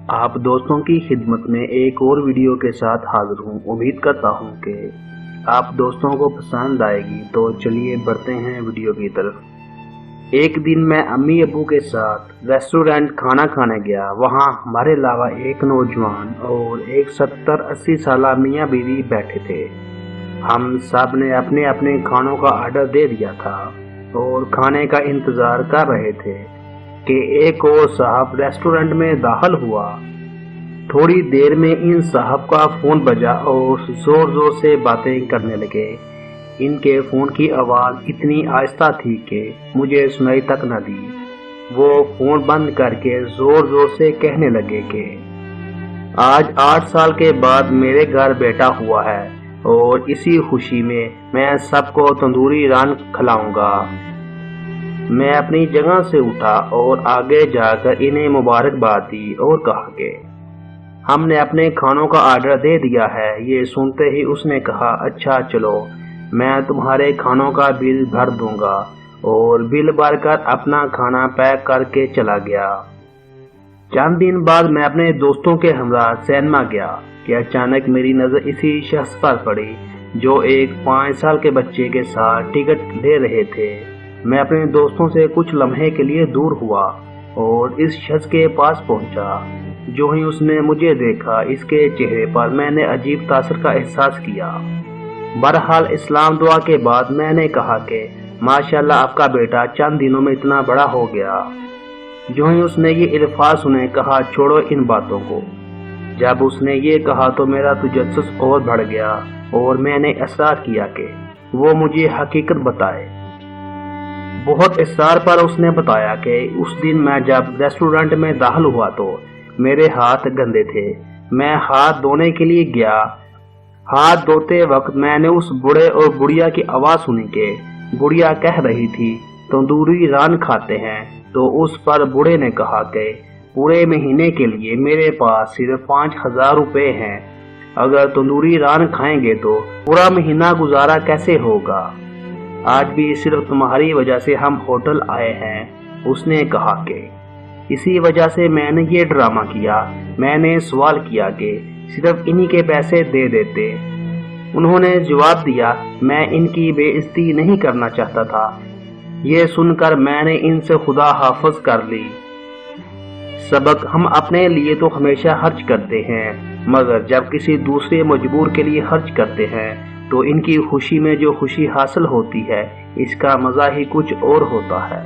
आप दोस्तों की खिदमत में एक और वीडियो के साथ हाजिर हूँ। उम्मीद करता हूँ कि आप दोस्तों को पसंद आएगी। तो चलिए बढ़ते हैं वीडियो की तरफ। एक दिन मैं अम्मी अबू के साथ रेस्टोरेंट खाना खाने गया। वहाँ हमारे अलावा एक नौजवान और एक 70-80 साल मियाँ बीवी बैठे थे। हम सब ने अपने अपने खानों का ऑर्डर दे दिया था और खाने का इंतज़ार कर रहे थे कि एक और साहब रेस्टोरेंट में दाखिल हुआ। थोड़ी देर में इन साहब का फोन बजा और जोर जोर से बातें करने लगे। इनके फोन की आवाज़ इतनी आहिस्ता थी कि मुझे सुनाई तक न दी। वो फोन बंद करके जोर जोर से कहने लगे कि आज 8 साल के बाद मेरे घर बेटा हुआ है और इसी खुशी में मैं सबको तंदूरी नान खिलाऊंगा। मैं अपनी जगह से उठा और आगे जाकर इन्हें मुबारकबाद दी और कहा कि हमने अपने खानों का ऑर्डर दे दिया है। ये सुनते ही उसने कहा, अच्छा चलो मैं तुम्हारे खानों का बिल भर दूंगा, और बिल भरकर अपना खाना पैक करके चला गया। चंद दिन बाद मैं अपने दोस्तों के हमरा सिनेमा गया कि अचानक मेरी नजर इसी शख्स पर पड़ी जो एक 5 साल के बच्चे के साथ टिकट ले रहे थे। मैं अपने दोस्तों से कुछ लम्हे के लिए दूर हुआ और इस शख्स के पास पहुंचा। जो ही उसने मुझे देखा, इसके चेहरे पर मैंने अजीब तासर का एहसास किया। बहरहाल इस्लाम दुआ के बाद मैंने कहा कि माशाल्लाह आपका बेटा चंद दिनों में इतना बड़ा हो गया। जो ही उसने ये अल्फाज सुने, कहा छोड़ो इन बातों को। जब उसने ये कहा तो मेरा तजस्सुस और बढ़ गया और मैंने इसरार किया कि वो मुझे हकीकत बताए। बहुत इसरार पर उसने बताया कि उस दिन मैं जब रेस्टोरेंट में दाखिल हुआ तो मेरे हाथ गंदे थे। मैं हाथ धोने के लिए गया। हाथ धोते वक्त मैंने उस बूढ़े और बुढ़िया की आवाज़ सुनी कि बुढ़िया कह रही थी तंदूरी नान खाते हैं। तो उस पर बूढ़े ने कहा कि पूरे महीने के लिए मेरे पास सिर्फ 5000 रुपये हैं। अगर तंदूरी नान खाएंगे तो पूरा महीना गुजारा कैसे होगा? आज भी सिर्फ तुम्हारी वजह से हम होटल आए हैं। उसने कहा कि इसी वजह से मैंने ये ड्रामा किया। मैंने सवाल किया कि सिर्फ इन्हीं के पैसे दे देते। उन्होंने जवाब दिया, मैं इनकी बेइज्जती नहीं करना चाहता था। ये सुनकर मैंने इनसे खुदा हाफिज कर ली। सबक हम अपने लिए तो हमेशा खर्च करते हैं, मगर जब किसी दूसरे मजबूर के लिए खर्च करते हैं तो इनकी खुशी में जो खुशी हासिल होती है, इसका मजा ही कुछ और होता है।